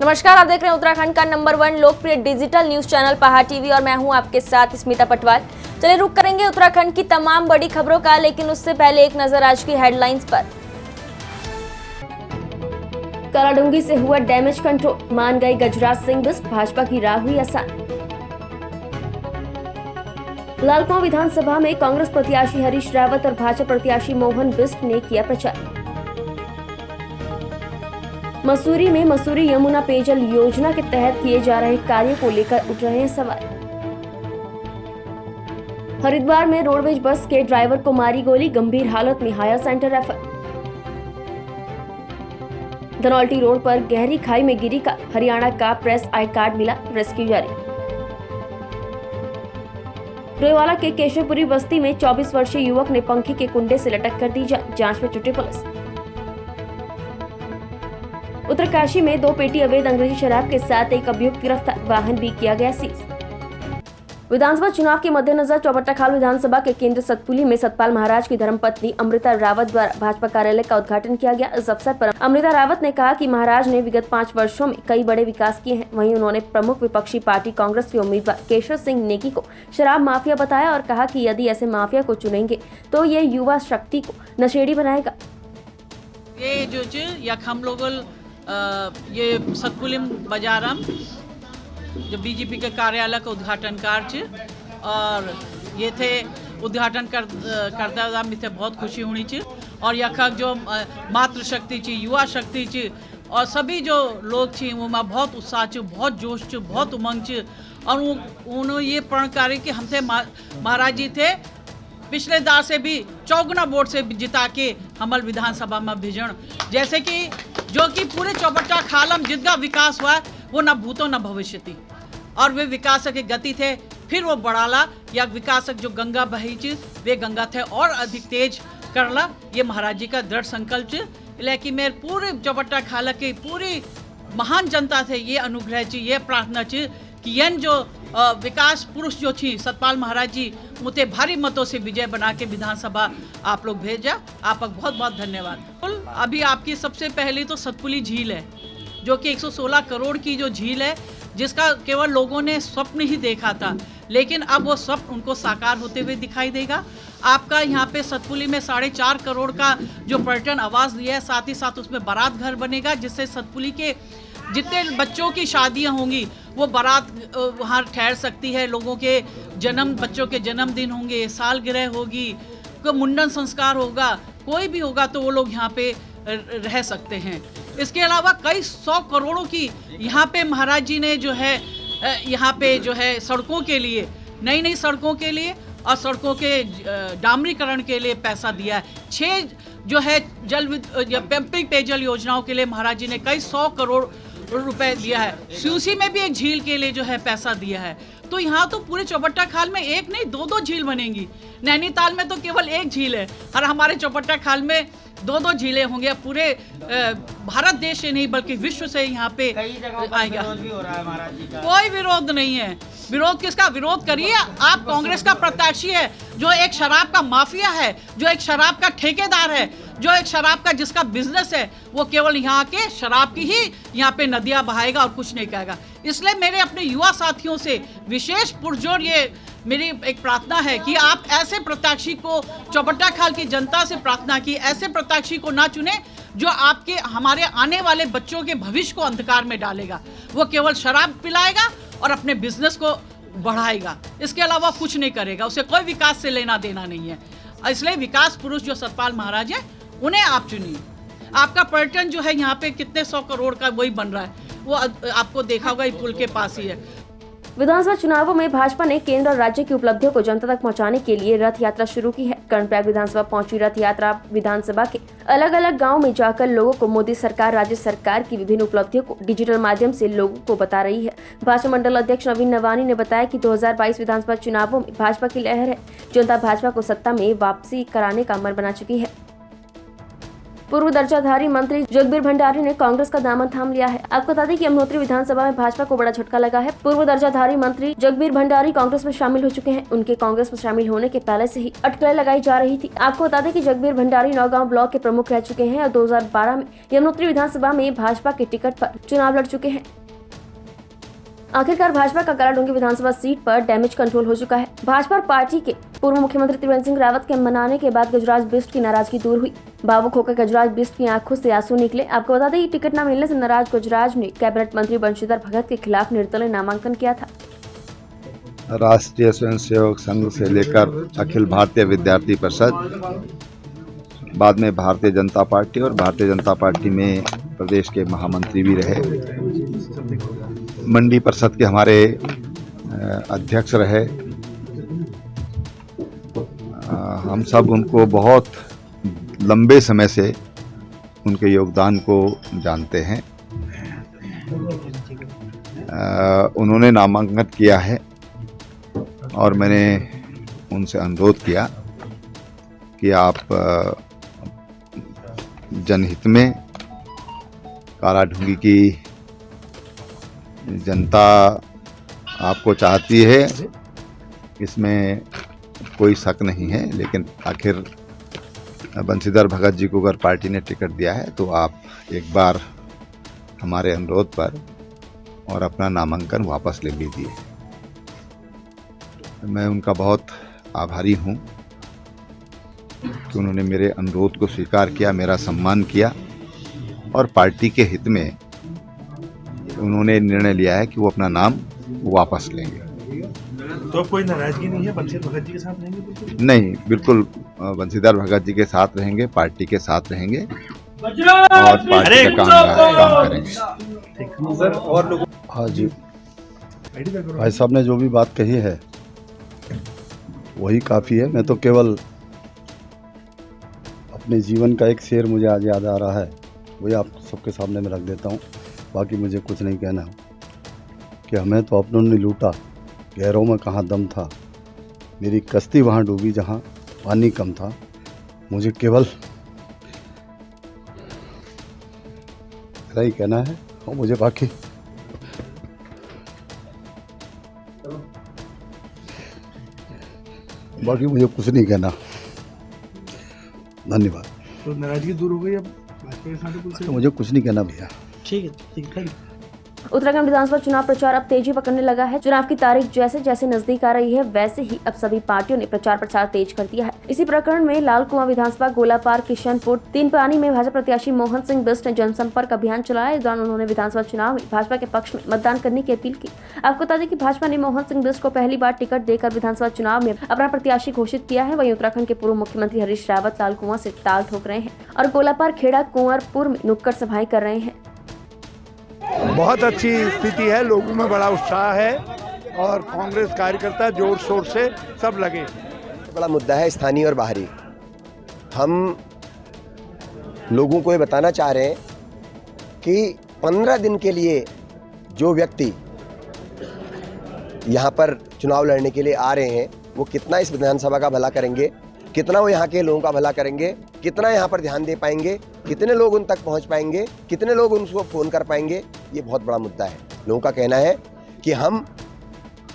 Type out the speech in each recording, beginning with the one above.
नमस्कार, आप देख रहे हैं उत्तराखंड का नंबर 1 लोकप्रिय डिजिटल न्यूज चैनल पहाड़ टीवी और मैं हूं आपके साथ स्मिता पटवाल। चलिए रुक करेंगे उत्तराखंड की तमाम बड़ी खबरों का, लेकिन उससे पहले एक नजर आज की हेडलाइंस पर। कालाडूंगी से हुआ डैमेज कंट्रोल, मान गए गजराज सिंह बिष्ट, भाजपा की राह हुई आसान। लालकुआं विधानसभा में कांग्रेस प्रत्याशी हरीश रावत और भाजपा प्रत्याशी मोहन बिष्ट ने किया प्रचार। मसूरी में मसूरी यमुना पेयजल योजना के तहत किए जा रहे कार्यों को लेकर उठ रहे हैं सवाल। हरिद्वार में रोडवेज बस के ड्राइवर को मारी गोली, गंभीर हालत में higher centre refer. Dhanaulti road पर गहरी खाई में गिरी कार, हरियाणा का प्रेस आई कार्ड मिला, रेस्क्यू जारी। डोईवाला के केशवपुरी बस्ती में 24 वर्षीय युवक ने पंखे के कुंडे से लटक कर दी जांच में जुटी पुलिस। उत्तरकाशी में 2 पेटी अवैध अंग्रेजी शराब के साथ एक अभियुक्त गिरफ्तार, वाहन भी किया गया सीज। विधानसभा चुनाव के मद्देनजर चौबट्टाखाल विधानसभा के केंद्र सतपुली में सतपाल महाराज की धर्मपत्नी अमृता रावत द्वारा भाजपा कार्यालय का उद्घाटन किया गया। इस अवसर पर अमृता रावत ने कहा कि महाराज ने विगत 5 वर्षों में कई बड़े विकास किए हैं। वहीं उन्होंने प्रमुख विपक्षी पार्टी कांग्रेस के उम्मीदवार केशव सिंह नेगी को शराब माफिया बताया और कहा कि यदि ऐसे माफिया को चुनेंगे तो ये युवा शक्ति को नशेड़ी बनाएगा। ये जो हम लोग ये सतपुलिम बाजारम जो बीजेपी के कार्यालय का उद्घाटन कार्य और ये थे उद्घाटन करता हुआ मुझे बहुत खुशी होनी चाहिए। और यखक जो मातृ शक्ति थी, युवा शक्ति थी और सभी जो लोग थी वो में बहुत उत्साह च, बहुत जोश च, बहुत उमंग च। और उन्होंने ये प्रण करे कि हमसे महाराज जी थे पिछले दार से भी चौगुना वोट से जिता के हमल विधानसभा में भेजन, जैसे कि जो कि पूरे चौबट्टाखाल में जितना विकास हुआ वो न भूतो न भविष्य थी। और वे विकास के गति थे, फिर वो बढ़ाला या विकास जो गंगा बही चीज वे गंगा थे और अधिक तेज करला। ये महाराज जी का दृढ़ संकल्प च, लेकिन मेरे पूरे चौबट्टाखाल की पूरी महान जनता से ये अनुग्रह ची, ये प्रार्थना ची कि यन जो विकास पुरुष जो थी सतपाल महाराज जी मुझे भारी मतों से विजय बना के विधानसभा आप लोग भेजा। आपका बहुत बहुत धन्यवाद। अभी आपकी सबसे पहले तो सतपुली झील है जो कि 116 करोड़ की जो झील है, जिसका केवल लोगों ने स्वप्न ही देखा था, लेकिन अब वो स्वप्न उनको साकार होते हुए दिखाई देगा। आपका यहाँ पे सतपुली में 4.5 करोड़ का जो पर्यटन आवास दिया है, साथ ही साथ उसमें बारात घर बनेगा, जिससे सतपुली के जितने बच्चों की शादियां होंगी वो बारात वहाँ ठहर सकती है। लोगों के बच्चों के जन्मदिन होंगे, सालगिरह होगी, कोई मुंडन संस्कार होगा, कोई भी होगा तो वो लोग यहाँ पे रह सकते हैं। इसके अलावा कई 100 करोड़ों की यहाँ पे महाराज जी ने जो है यहाँ पे जो है सड़कों के लिए, नई सड़कों के लिए और सड़कों के डामरीकरण के लिए पैसा दिया है। 6 जो है पंपिंग पेयजल योजनाओं के लिए महाराज जी ने कई 100 करोड़ रुपए दिया है। सूसी में भी एक झील के लिए जो है पैसा दिया है। तो यहाँ तो पूरे चौबट्टाखाल में एक नहीं 2 झील बनेंगी। नैनीताल में तो केवल एक झील है और हमारे चौबट्टाखाल में 2 झीलें होंगे। पूरे भारत देश से नहीं बल्कि विश्व से यहाँ पे आएगा। कोई विरोध नहीं है। विरोध किसका? विरोध करिए। आप कांग्रेस का प्रत्याशी है जो एक शराब का माफिया है, जो एक शराब का ठेकेदार है, जो एक शराब का जिसका बिजनेस है, वो केवल यहाँ के शराब की ही यहाँ पे नदियाँ बहाएगा और कुछ नहीं कहेगा। इसलिए मेरे अपने युवा साथियों से विशेष पुरजोर ये मेरी एक प्रार्थना है कि आप ऐसे प्रत्याशी को, चौबट्टाखाल की जनता से प्रार्थना की, ऐसे प्रत्याशी को ना चुने जो आपके हमारे आने वाले बच्चों के भविष्य को अंधकार में डालेगा। वो केवल शराब पिलाएगा और अपने बिजनेस को बढ़ाएगा, इसके अलावा कुछ नहीं करेगा। उसे कोई विकास से लेना देना नहीं है। इसलिए विकास पुरुष जो सतपाल महाराज है उन्हें आप चुनिए। आपका पर्यटन जो है यहाँ पे कितने 100 करोड़ का वही बन रहा है, वो आपको देखा होगा पुल के पास ही है। विधानसभा चुनावों में भाजपा ने केंद्र और राज्य की उपलब्धियों को जनता तक पहुंचाने के लिए रथ यात्रा शुरू की है। कर्णप्रयाग विधानसभा पहुंची रथ यात्रा विधानसभा के अलग अलग गांव में जाकर लोगों को मोदी सरकार, राज्य सरकार की विभिन्न उपलब्धियों को डिजिटल माध्यम से लोगों को बता रही है। भाजपा मंडल अध्यक्ष नवीन नवानी ने बताया कि 2022 विधानसभा चुनावों में भाजपा की लहर है। जनता भाजपा को सत्ता में वापसी कराने का मन बना चुकी है। पूर्व दर्जाधारी मंत्री जगबीर भंडारी ने कांग्रेस का दामन थाम लिया है। आपको बता दें कि यमुनोत्री विधानसभा में भाजपा को बड़ा झटका लगा है। पूर्व दर्जाधारी मंत्री जगबीर भंडारी कांग्रेस में शामिल हो चुके हैं। उनके कांग्रेस में शामिल होने के पहले से ही अटकलें लगाई जा रही थी। आपको बता दें कि जगबीर भंडारी नौगांव ब्लॉक के प्रमुख रह चुके हैं और 2012 में यमुनोत्री विधानसभा में भाजपा के टिकट पर चुनाव लड़ चुके हैं। आखिरकार भाजपा का कालाडूंगी विधानसभा सीट पर डैमेज कंट्रोल हो चुका है। भाजपा पार्टी के पूर्व मुख्यमंत्री त्रिवेंद्र सिंह रावत के मनाने के बाद गजराज बिष्ट की नाराजगी दूर हुई। भावुक होकर गजराज बिष्ट की आंखों से आंसू निकले। आपको बता दें कि टिकट न मिलने से नाराज गजराज ने कैबिनेट मंत्री बंशीधर भगत के खिलाफ निर्दलीय नामांकन किया था। राष्ट्रीय स्वयंसेवक संघ से लेकर अखिल भारतीय विद्यार्थी परिषद, बाद में भारतीय जनता पार्टी और भारतीय जनता पार्टी में प्रदेश के महामंत्री भी रहे। मंडी परिषद के हमारे अध्यक्ष रहे। हम सब उनको बहुत लंबे समय से उनके योगदान को जानते हैं। उन्होंने नामांकन किया है और मैंने उनसे अनुरोध किया कि आप जनहित में कालाढूंगी की जनता आपको चाहती है, इसमें कोई शक नहीं है, लेकिन आखिर बंशीधर भगत जी को अगर पार्टी ने टिकट दिया है तो आप एक बार हमारे अनुरोध पर और अपना नामांकन वापस ले लीजिए। मैं उनका बहुत आभारी हूँ कि उन्होंने मेरे अनुरोध को स्वीकार किया, मेरा सम्मान किया और पार्टी के हित में उन्होंने निर्णय लिया है कि वो अपना नाम वापस लेंगे। तो कोई नाराजगी नहीं है? बंशीधर भगत जी के साथ रहेंगे? बिल्कुल नहीं, बिल्कुल बंशीधर भगत जी के साथ रहेंगे, पार्टी के साथ रहेंगे और पार्टी का काम करेंगे। सर और लोग हाँ जी, भाई साहब ने जो भी बात कही है वही काफ़ी है। मैं तो केवल अपने जीवन का एक शेर मुझे आज याद आ रहा है, वही आप सबके सामने में रख देता हूँ। बाकी मुझे कुछ नहीं कहना कि हमें तो अपनों ने लूटा, गहरों में कहाँ दम था, मेरी कश्ती वहाँ डूबी जहाँ पानी कम था। मुझे केवल इतना ही कहना है और मुझे बाकी मुझे कुछ नहीं कहना। धन्यवाद। तो नाराजगी दूर हो गई अब भाजपा के साथ? तो मुझे कुछ नहीं कहना भैया। ठीक है। उत्तराखंड विधानसभा चुनाव प्रचार अब तेजी पकड़ने लगा है। चुनाव की तारीख जैसे जैसे नजदीक आ रही है वैसे ही अब सभी पार्टियों ने प्रचार प्रसार तेज कर दिया है। इसी प्रकरण में लाल कुआं विधानसभा, गोलापार, किशनपुर, तीन पानी में भाजपा प्रत्याशी मोहन सिंह बिष्ट ने जनसंपर्क अभियान चलाया। इस दौरान उन्होंने विधानसभा चुनाव में भाजपा के पक्ष में मतदान करने की अपील की। आपको बता दें कि भाजपा ने मोहन सिंह बिष्ट को पहली बार टिकट देकर विधानसभा चुनाव में अपना प्रत्याशी घोषित किया है। वहीं उत्तराखंड के पूर्व मुख्यमंत्री हरीश रावत लाल कुआं से ताल ठोक रहे हैं और गोलापार, खेड़ा, कुंवरपुर में नुक्कड़ सभाएं कर रहे हैं। बहुत अच्छी स्थिति है, लोगों में बड़ा उत्साह है और कांग्रेस कार्यकर्ता जोर शोर से सब लगे। बड़ा मुद्दा है स्थानीय और बाहरी। हम लोगों को ये बताना चाह रहे हैं कि 15 दिन के लिए जो व्यक्ति यहाँ पर चुनाव लड़ने के लिए आ रहे हैं वो कितना इस विधानसभा का भला करेंगे, कितना वो यहाँ के लोगों का भला करेंगे, कितना यहाँ पर ध्यान दे पाएंगे, कितने लोग उन तक पहुँच पाएंगे, कितने लोग उनको फ़ोन कर पाएंगे, ये बहुत बड़ा मुद्दा है। लोगों का कहना है कि हम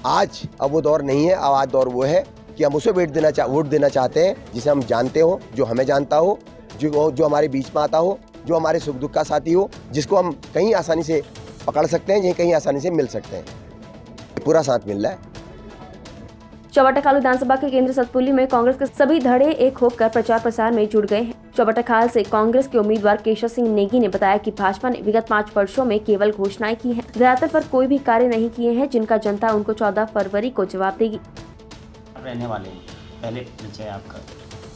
आज अब वो दौर नहीं है, अब आज दौर वो है कि हम उसे वोट देना चाहते हैं जिसे हम जानते हो, जो हमें जानता हो, जो हमारे बीच में आता हो, जो हमारे सुख दुख का साथी हो, जिसको हम कहीं आसानी से पकड़ सकते हैं, कहीं आसानी से मिल सकते हैं। पूरा साथ मिल रहा है। चौबट्टा-खाल विधानसभा के केंद्र सतपुली में कांग्रेस के सभी धड़े एक होकर प्रचार प्रसार में जुड़ गए हैं। चौबट्टा-खाल से कांग्रेस के उम्मीदवार केशव सिंह नेगी ने बताया कि भाजपा ने विगत 5 वर्षों में केवल घोषणाएं की हैं, धरातल पर कोई भी कार्य नहीं किए हैं, जिनका जनता उनको 14 फरवरी को जवाब देगी। रहने वाले पहले परिचय आपका?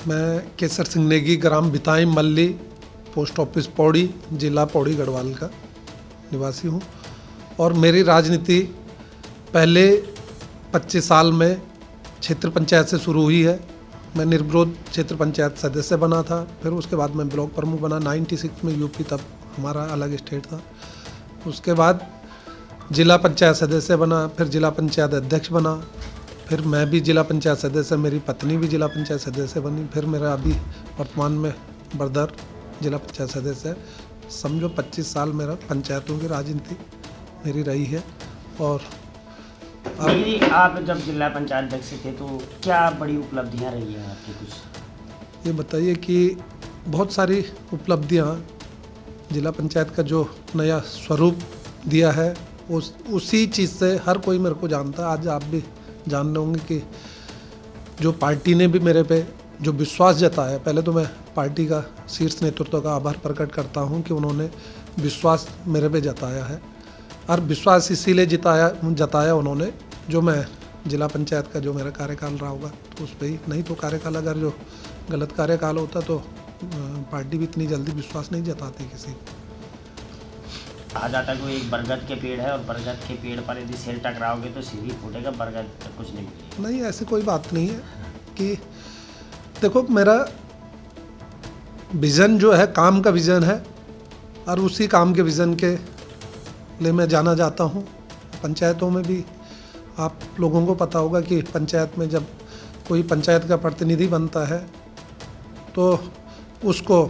मैं केसर सिंह नेगी, ग्राम बिताई मल्ली, पोस्ट ऑफिस पौड़ी, जिला पौड़ी गढ़वाल का निवासी हूँ और मेरी राजनीति पहले 25 साल में क्षेत्र पंचायत से शुरू हुई है। मैं निर्विरोध क्षेत्र पंचायत सदस्य बना था, फिर उसके बाद मैं ब्लॉक प्रमुख बना 96 में यूपी, तब हमारा अलग स्टेट था। उसके बाद जिला पंचायत सदस्य बना, फिर जिला पंचायत अध्यक्ष बना, फिर मैं भी जिला पंचायत सदस्य, मेरी पत्नी भी जिला पंचायत सदस्य बनी, फिर मेरा अभी वर्तमान में ब्रदर जिला पंचायत सदस्य है। समझो 25 साल मेरा पंचायतों की राजनीति मेरी रही है। और अभी आप जब जिला पंचायत अध्यक्ष थे तो क्या बड़ी उपलब्धियां रही हैं आपकी कुछ? ये बताइए कि बहुत सारी उपलब्धियां, जिला पंचायत का जो नया स्वरूप दिया है उसी चीज़ से हर कोई मेरे को जानता है। आज आप भी जान रहे होंगे कि जो पार्टी ने भी मेरे पे जो विश्वास जताया, पहले तो मैं पार्टी का शीर्ष नेतृत्व का आभार प्रकट करता हूं कि उन्होंने विश्वास मेरे पे जताया है। और विश्वास इसीलिए जताया उन्होंने जो मैं जिला पंचायत का जो मेरा कार्यकाल रहा होगा तो उस पर ही, नहीं तो कार्यकाल अगर जो गलत कार्यकाल होता तो पार्टी भी इतनी जल्दी विश्वास नहीं जताती किसी। कहा जाता है कोई एक बरगद के पेड़ है और बरगद के पेड़ पर यदि सिर टकराओगे तो सिर ही फूटेगा, बरगद कुछ नहीं मिलेगा। नहीं, ऐसी कोई बात नहीं है कि देखो मेरा विज़न जो है काम का विज़न है और उसी काम के विज़न के लिए मैं जाना जाता हूँ। पंचायतों में भी आप लोगों को पता होगा कि पंचायत में जब कोई पंचायत का प्रतिनिधि बनता है तो उसको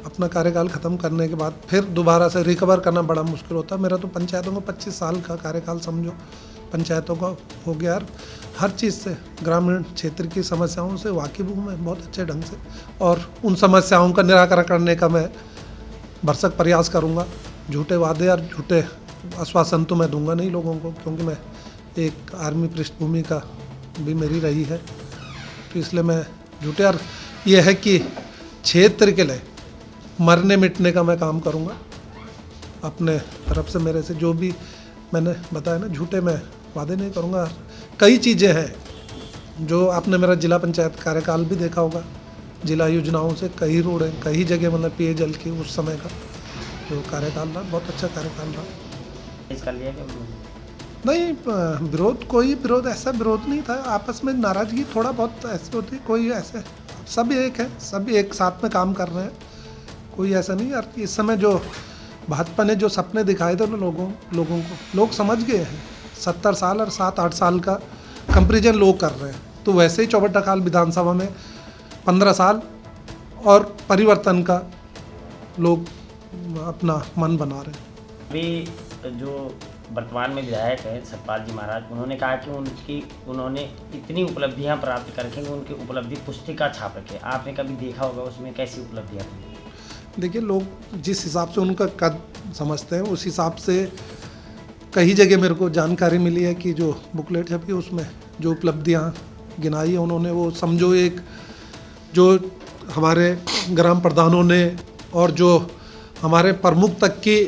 अपना कार्यकाल ख़त्म करने के बाद फिर दोबारा से रिकवर करना बड़ा मुश्किल होता है। मेरा तो पंचायतों का 25 साल का कार्यकाल समझो पंचायतों का हो गया और हर चीज़ से ग्रामीण क्षेत्र की समस्याओं से वाकिफ़ हूँ मैं बहुत अच्छे ढंग से, और उन समस्याओं का निराकरण करने का मैं भरसक प्रयास करूँगा। झूठे वादे और झूठे आश्वासन तो मैं दूंगा नहीं लोगों को, क्योंकि मैं एक आर्मी पृष्ठभूमि का भी मेरी रही है, तो इसलिए मैं झूठे, और ये है कि क्षेत्र के लिए मरने मिटने का मैं काम करूँगा अपने तरफ से। मेरे से जो भी मैंने बताया ना, झूठे मैं वादे नहीं करूँगा। कई चीज़ें हैं जो आपने मेरा जिला पंचायत कार्यकाल भी देखा होगा, जिला योजनाओं से कई रोड हैं, कई जगह मतलब पेयजल की उस समय का जो कार्यकाल रहा बहुत अच्छा कार्यकाल रहा। इसका लिया कि नहीं, विरोध ऐसा विरोध नहीं था, आपस में नाराज़गी थोड़ा बहुत ऐसे होती, कोई ऐसे सब एक है, सब एक साथ में काम कर रहे हैं, कोई ऐसा नहीं। और इस समय जो भाजपा ने जो सपने दिखाए थे लोगों को लोग समझ गए हैं। 70 साल और 7-8 साल का कंपेरिजन लोग कर रहे हैं, तो वैसे ही चौबट्टाखाल विधानसभा में 15 साल और परिवर्तन का लोग अपना मन बना रहे हैं। अभी जो वर्तमान में विधायक है सतपाल जी महाराज, उन्होंने कहा कि उन्होंने इतनी उपलब्धियां प्राप्त करके उनकी उपलब्धि पुस्तिका छाप रखे। आपने कभी देखा होगा उसमें कैसी उपलब्धियां थी? देखिए, लोग जिस हिसाब से उनका कद समझते हैं उस हिसाब से कई जगह मेरे को जानकारी मिली है कि जो बुकलेट छपी उसमें जो उपलब्धियां गिनाई है उन्होंने, वो समझो एक जो हमारे ग्राम प्रधानों ने और जो हमारे प्रमुख तक की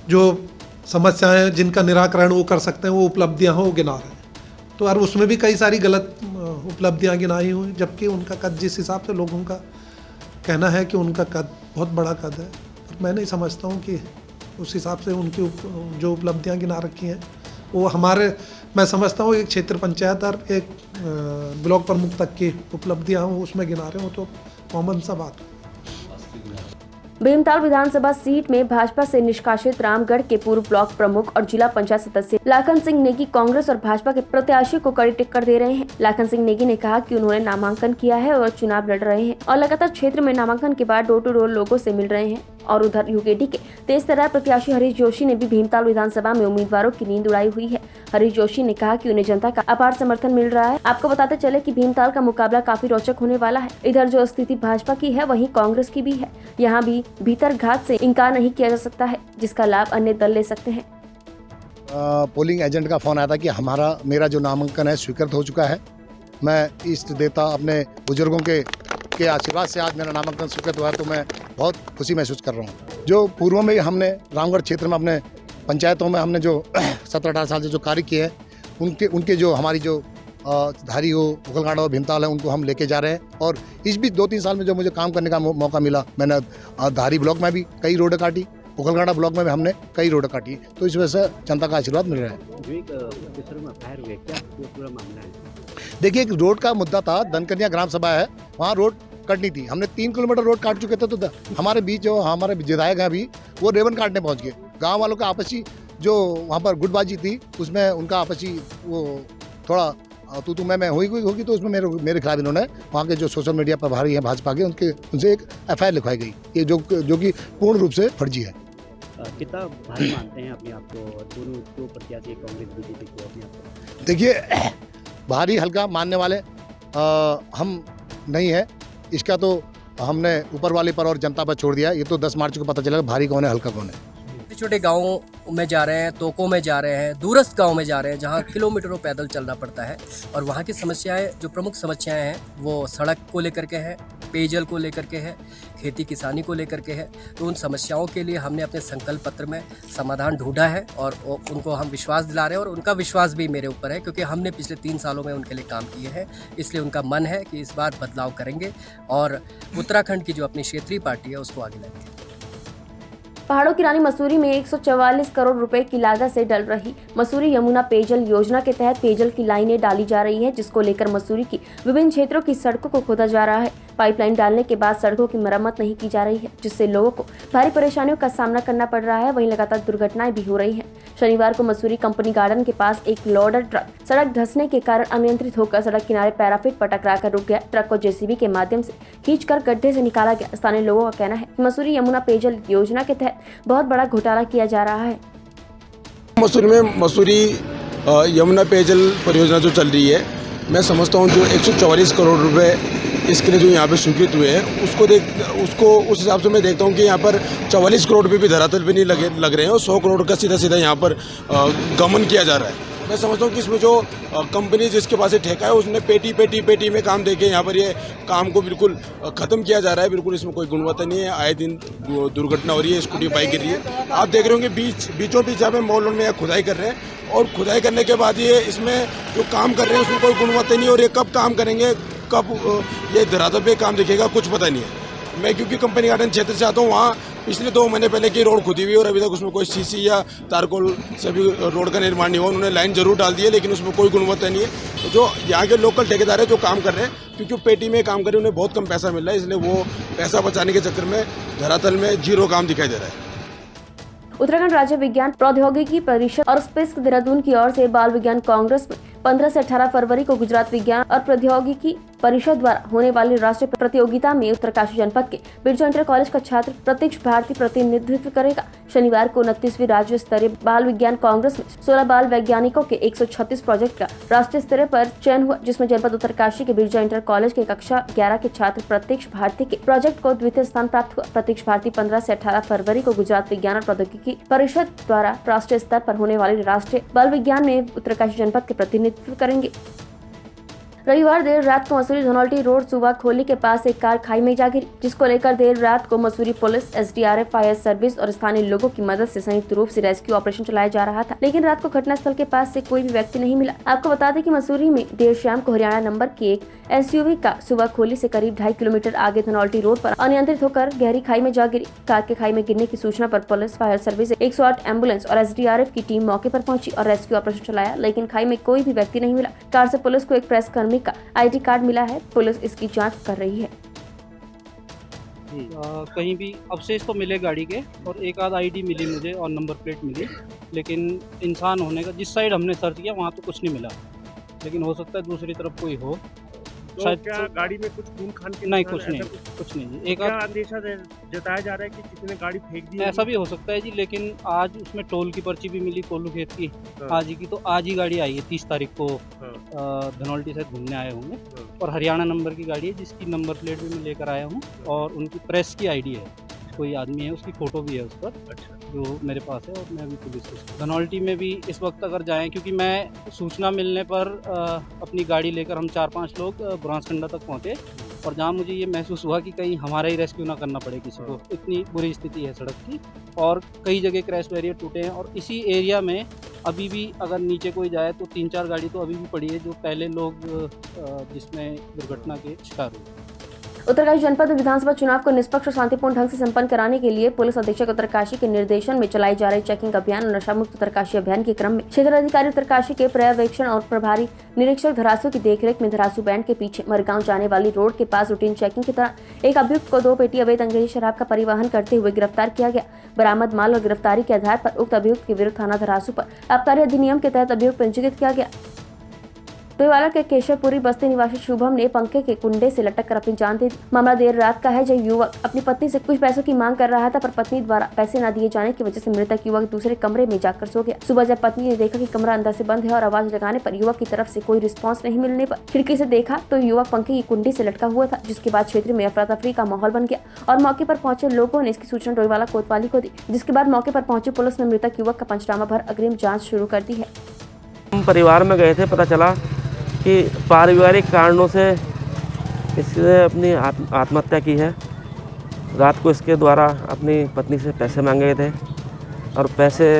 जो समस्याएं जिनका निराकरण वो कर सकते हैं वो उपलब्धियां हो गिना रहे हैं। तो और उसमें भी कई सारी गलत उपलब्धियां गिनाई हुई, जबकि उनका कद जिस हिसाब से लोगों का कहना है कि उनका कद बहुत बड़ा कद है, मैं नहीं समझता हूं कि उस हिसाब से उनकी जो उपलब्धियां गिना रखी हैं वो हमारे, मैं समझता हूँ एक क्षेत्र पंचायत और एक ब्लॉक प्रमुख तक की उपलब्धियां उसमें गिना रहे हो तो कॉमन सा बात है। भीमताल विधानसभा सीट में भाजपा से निष्कासित रामगढ़ के पूर्व ब्लॉक प्रमुख और जिला पंचायत सदस्य लाखन सिंह नेगी कांग्रेस और भाजपा के प्रत्याशी को कड़ी टक्कर दे रहे हैं। लाखन सिंह नेगी ने कहा कि उन्होंने नामांकन किया है और चुनाव लड़ रहे हैं और लगातार क्षेत्र में नामांकन के बाद डोर टू डोर लोगों से मिल रहे हैं। और उधर यूकेडी के तेज तर्रार प्रत्याशी हरीश जोशी ने भी भीमताल विधानसभा में उम्मीदवारों की नींद उड़ाई हुई है। हरीश जोशी ने कहा कि उन्हें जनता का अपार समर्थन मिल रहा है। आपको बताते चले कि भीमताल का मुकाबला काफी रोचक होने वाला है। इधर जो स्थिति भाजपा की है वहीं कांग्रेस की भी है। यहाँ भी भीतर घात से इनकार नहीं किया जा सकता है, जिसका लाभ अन्य दल ले सकते हैं। पोलिंग एजेंट का फोन आया था कि मेरा जो नामांकन है स्वीकृत हो चुका है। मैं इष्ट देवता अपने बुजुर्गों के आशीर्वाद से आज मेरा नामांकन स्वीकृत हुआ है, तो मैं बहुत खुशी महसूस कर रहा हूँ। जो पूर्व में हमने रामगढ़ क्षेत्र में अपने पंचायतों में हमने जो 17-18 साल से जो कार्य किए हैं उनके जो हमारी जो धारी हो, उखलगाड़ा हो, भीमताल है, उनको हम लेके जा रहे हैं। और इस बीच 2-3 साल में जो मुझे काम करने का मौका मिला, मैंने धारी ब्लॉक में भी कई रोड काटी, उखलगाड़ा ब्लॉक में भी हमने कई रोड काटी, तो इस वजह से जनता का आशीर्वाद मिल रहा है। देखिए, एक रोड का मुद्दा था, धनकन्या ग्राम सभा है, वहाँ रोड कटनी थी। हमने 3 किलोमीटर रोड काट चुके थे, तो हमारे बीच जो हमारे विधायक हैं अभी वो रेवन काटने पहुँच गए। गाँव वालों का आपसी जो वहाँ पर गुटबाजी थी उसमें उनका आपसी वो थोड़ा तू मैं हुई होगी तो उसमें मेरे खिलाफ इन्होंने वहाँ के जो सोशल मीडिया प्रभारी हैं भाजपा के उनसे एक FIR लिखवाई गई, ये जो कि पूर्ण रूप से फर्जी है। कितना भारी मानते हैं अपने आप को दोनों दो प्रत्याशी कांग्रेस बीजेपी को अपने आप को? देखिए, भारी हल्का मानने वाले हम नहीं है, इसका तो हमने ऊपर वाले पर और जनता पर छोड़ दिया। ये तो 10 मार्च को पता चलेगा भारी कौन है हल्का कौन है। छोटे छोटे गाँवों में जा रहे हैं, तोकों में जा रहे हैं, दूरस्थ गाँव में जा रहे हैं जहाँ किलोमीटरों पैदल चलना पड़ता है, और वहाँ की समस्याएं, जो प्रमुख समस्याएं हैं वो सड़क को लेकर के है, पेयजल को लेकर के है, खेती किसानी को लेकर के है। तो उन समस्याओं के लिए हमने अपने संकल्प पत्र में समाधान ढूंढा है और उनको हम विश्वास दिला रहे हैं, और उनका विश्वास भी मेरे ऊपर है क्योंकि हमने पिछले 3 सालों में उनके लिए काम किए हैं। इसलिए उनका मन है कि इस बार बदलाव करेंगे और उत्तराखंड की जो अपनी क्षेत्रीय पार्टी है उसको आगे लाएंगे। पहाड़ों की रानी मसूरी में 144 करोड़ रुपए की लागत से डल रही मसूरी यमुना पेयजल योजना के तहत पेयजल की लाइनें डाली जा रही हैं, जिसको लेकर मसूरी की विभिन्न क्षेत्रों की सड़कों को खोदा जा रहा है। पाइपलाइन डालने के बाद सड़कों की मरम्मत नहीं की जा रही है, जिससे लोगों को भारी परेशानियों का सामना करना पड़ रहा है। वहीं लगातार दुर्घटनाएं भी हो रही हैं। शनिवार को मसूरी कंपनी गार्डन के पास एक लोडर ट्रक सड़क धंसने के कारण अनियंत्रित होकर सड़क किनारे पैराफिट पर टकराकर रुक गया। ट्रक को JCB के माध्यम से खींचकर गड्ढे से निकाला गया। स्थानीय लोगों का कहना है कि मसूरी यमुना पेयजल योजना के तहत बहुत बड़ा घोटाला किया जा रहा है। मसूरी में मसूरी यमुना पेयजल परियोजना जो चल रही है, मैं समझता हूँ जो 144 करोड़ रुपए इसके लिए जो यहाँ पे स्वीकृत हुए हैं उसको उस हिसाब से मैं देखता हूँ कि यहाँ पर 44 करोड़ रुपये भी धरातल पे नहीं लग रहे हैं और 100 करोड़ का सीधा यहाँ पर गमन किया जा रहा है। मैं समझता हूँ कि इसमें जो कंपनी जिसके पास ठेका है उसने पेटी में काम देके यहाँ पर ये काम को बिल्कुल ख़त्म किया जा रहा है। बिल्कुल इसमें कोई गुणवत्ता नहीं है। आए दिन दुर्घटना हो रही है, स्कूटी बाइक गिर रही है। आप देख रहे होंगे बीचों बीच यहाँ पे मॉल में खुदाई कर रहे हैं और खुदाई करने के बाद ये इसमें जो काम कर रहे हैं उसमें कोई गुणवत्ता नहीं है और ये कब काम करेंगे, कब ये धरातल पे काम दिखेगा, कुछ पता नहीं है। मैं क्योंकि कंपनी गार्डन क्षेत्र से आता हूँ, वहाँ पिछले 2 महीने पहले की रोड खुदी हुई और अभी तक उसमें कोई सीसी या तारकोल से भी रोड का निर्माण नहीं हुआ। उन्होंने लाइन जरूर डाल दी है लेकिन उसमें कोई गुणवत्ता नहीं है। तो जो यहाँ के लोकल ठेकेदार है जो काम कर रहे हैं, क्योंकि पेटी में काम कर रहे हैं, उन्हें बहुत कम पैसा मिल रहा है, इसलिए वो पैसा बचाने के चक्कर में धरातल में जीरो काम दिखाई दे रहा है। उत्तराखंड राज्य विज्ञान प्रौद्योगिकी परिषद और स्पेस देहरादून की ओर से बाल विज्ञान कांग्रेस में 15 से 18 फरवरी को गुजरात विज्ञान और प्रौद्योगिकी परिषद द्वारा होने वाली राष्ट्रीय प्रतियोगिता में उत्तरकाशी जनपद के बिरजू इंटर कॉलेज का छात्र प्रत्यक्ष भारती प्रतिनिधित्व करेगा। शनिवार को 29वीं राज्य स्तरीय बाल विज्ञान कांग्रेस में 16 बाल वैज्ञानिकों के 136 प्रोजेक्ट का राष्ट्रीय स्तर पर चयन हुआ, जिसमें जनपद उत्तरकाशी के बिरजू इंटर कॉलेज के कक्षा 11 के छात्र प्रत्यक्ष भारती के प्रोजेक्ट को द्वितीय स्थान प्राप्त हुआ। प्रत्यक्ष भारती 15 से 18 फरवरी को गुजरात विज्ञान और प्रौद्योगिकी परिषद द्वारा राष्ट्रीय स्तर पर होने वाले राष्ट्रीय बाल विज्ञान में उत्तरकाशी जनपद के प्रतिनिधित्व करेंगे। रविवार देर रात को मसूरी धनौल्टी रोड सुबह खोली के पास एक कार खाई में जा गिरी, जिसको लेकर देर रात को Mussoorie police, SDRF, fire service और स्थानीय लोगों की मदद से संयुक्त रूप से रेस्क्यू ऑपरेशन चलाया जा रहा था, लेकिन रात को घटनास्थल के पास से कोई भी व्यक्ति नहीं मिला। आपको बता दें कि मसूरी में देर शाम को हरियाणा नंबर की एक SUV का सुबह खोली से करीब 2.5 किलोमीटर आगे धनौल्टी रोड पर अनियंत्रित होकर गहरी खाई में जा गिरी। कार के खाई में गिरने की सूचना पर पुलिस, फायर सर्विस, 108 एम्बुलेंस और SDRF की टीम मौके पर पहुंची और रेस्क्यू ऑपरेशन चलाया, लेकिन खाई में कोई भी व्यक्ति नहीं मिला। कार से पुलिस को एक प्रेस कर्मी का ID कार्ड मिला है। पुलिस इसकी जांच कर रही है। कहीं भी अवशेष तो मिले गाड़ी के और एक आध ID मिली मुझे और नंबर प्लेट मिली, लेकिन इंसान होने का जिस साइड हमने सर्च किया वहाँ तो कुछ नहीं मिला, लेकिन हो सकता है दूसरी तरफ कोई हो। तो शायद क्या गाड़ी में कुछ खून खान के नहीं, कुछ नहीं। एक अंदेशा जताया जा रहा है कि किसी ने गाड़ी फेंक दी, ऐसा भी हो सकता है जी, लेकिन आज उसमें टोल की पर्ची भी मिली कोल्लू खेत की आज ही की, तो आज ही गाड़ी आई है 30 तारीख को धनौल्टी से घूमने आए होंगे और हरियाणा नंबर की गाड़ी है जिसकी नंबर प्लेट भी मैं लेकर आया हूँ और उनकी प्रेस की ID है, कोई आदमी है उसकी फ़ोटो भी है उस पर। अच्छा। जो मेरे पास है और मैं अभी पुलिस से धनौल्टी में भी इस वक्त अगर जाएं, क्योंकि मैं सूचना मिलने पर अपनी गाड़ी लेकर हम 4-5 लोग बुरांसखंडा तक पहुंचे और जहां मुझे ये महसूस हुआ कि कहीं हमारा ही रेस्क्यू ना करना पड़े किसी को, इतनी बुरी स्थिति है सड़क की और कई जगह क्रैश बैरियर टूटे हैं और इसी एरिया में अभी भी अगर नीचे कोई जाए तो 3-4 गाड़ी तो अभी भी पड़ी है जो पहले लोग जिसमें दुर्घटना के शिकार हुए। उत्तरकाशी जनपद में विधानसभा चुनाव को निष्पक्ष और शांतिपूर्ण ढंग से संपन्न कराने के लिए पुलिस अधीक्षक उत्तरकाशी के निर्देशन में चलाई जा रही चेकिंग अभियान और नशा मुक्त उत्तरकाशी अभियान के क्रम में क्षेत्र अधिकारी उत्तरकाशी के पर्यवेक्षण और प्रभारी निरीक्षक धरासू की देखरेख में धरासू बैंड के पीछे मरगांव जाने वाली रोड के पास रूटीन चेकिंग के दौरान एक अभियुक्त को 2 पेटी अवैध अंग्रेजी शराब का परिवहन करते हुए गिरफ्तार किया गया। बरामद माल और गिरफ्तारी के आधार पर उक्त अभियुक्त के विरुद्ध थाना धरासू पर आबकारी अधिनियम के तहत अभियुक्त पंजीकृत किया गया। डोईवाला के केशवपुरी बस्ती निवासी शुभम ने पंखे के कुंडे से लटक कर अपनी जान दे दी। मामला देर रात का है, जब युवक अपनी पत्नी से कुछ पैसों की मांग कर रहा था, पर पत्नी द्वारा पैसे न दिए जाने की वजह से मृतक युवक दूसरे कमरे में जाकर सो गया। सुबह जब पत्नी ने देखा कि कमरा अंदर से बंद है और आवाज लगाने पर युवक की तरफ से कोई रिस्पॉन्स नहीं मिलने पर खिड़की से देखा तो युवक पंखे की कुंडी से लटका हुआ था, जिसके बाद क्षेत्र में अफरा तफरी का माहौल बन गया और मौके पर पहुंचे लोगों ने इसकी सूचना डोईवाला कोतवाली को दी, जिसके बाद मौके पर पहुंची पुलिस ने मृतक युवक का पंचनामा भर अग्रिम जाँच शुरू कर दी है। हम परिवार में गए थे, पता चला कि पारिवारिक कारणों से इसने अपनी आत्महत्या की है। रात को इसके द्वारा अपनी पत्नी से पैसे मांगे गए थे और पैसे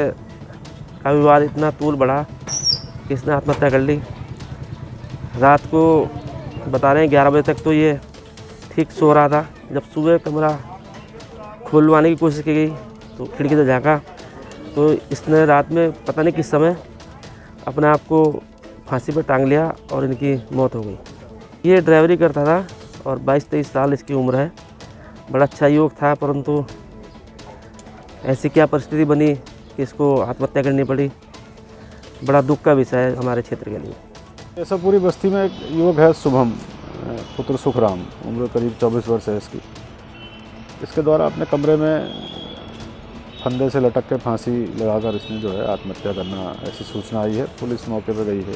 का विवाद इतना तूल बढ़ा कि इसने आत्महत्या कर ली। रात को बता रहे हैं 11 बजे तक तो ये ठीक सो रहा था। जब सुबह कमरा खुलवाने की कोशिश की गई तो खिड़की से झाँका तो इसने रात में पता नहीं किस समय अपने आप को फांसी पर टांग लिया और इनकी मौत हो गई। ये ड्राइवरी करता था और 22-23 साल इसकी उम्र है। बड़ा अच्छा युवक था, परंतु ऐसी क्या परिस्थिति बनी कि इसको आत्महत्या करनी पड़ी। बड़ा दुख का विषय है हमारे क्षेत्र के लिए। ऐसा पूरी बस्ती में एक युवक है शुभम पुत्र सुखराम, उम्र करीब 24 वर्ष है इसकी। इसके द्वारा अपने कमरे में फंदे से लटक के फांसी लगाकर इसने जो है आत्महत्या करना, ऐसी सूचना आई है। पुलिस मौके पर गई है,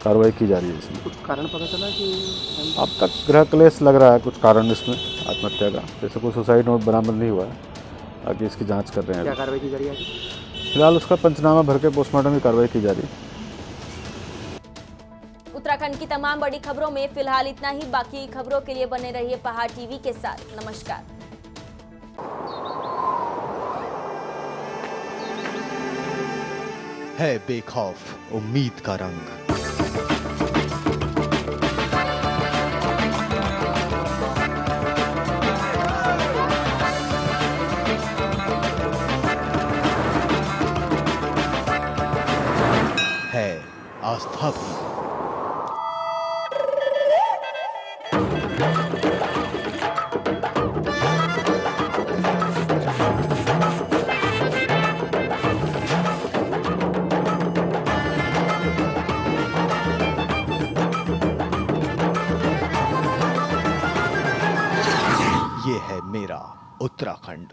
कार्रवाई की जा रही है इसमें। कुछ कारण पता चला कि अब तक गृह क्लेश लग रहा है कुछ कारण इसमें आत्महत्या का, जैसे कोई सुसाइड नोट बरामद नहीं हुआ है। आगे इसकी जांच कर रहे हैं। क्या कार्रवाई की जा रही है? फिलहाल उसका पंचनामा भर के पोस्टमार्टम की कार्रवाई की जा रही है। उत्तराखंड की तमाम बड़ी खबरों में फिलहाल इतना ही। बाकी खबरों के लिए बने रहिए पहाड़ टीवी के साथ। नमस्कार। है बेखौफ उम्मीद का रंग। है आस्था भी। ये है मेरा उत्तराखंड।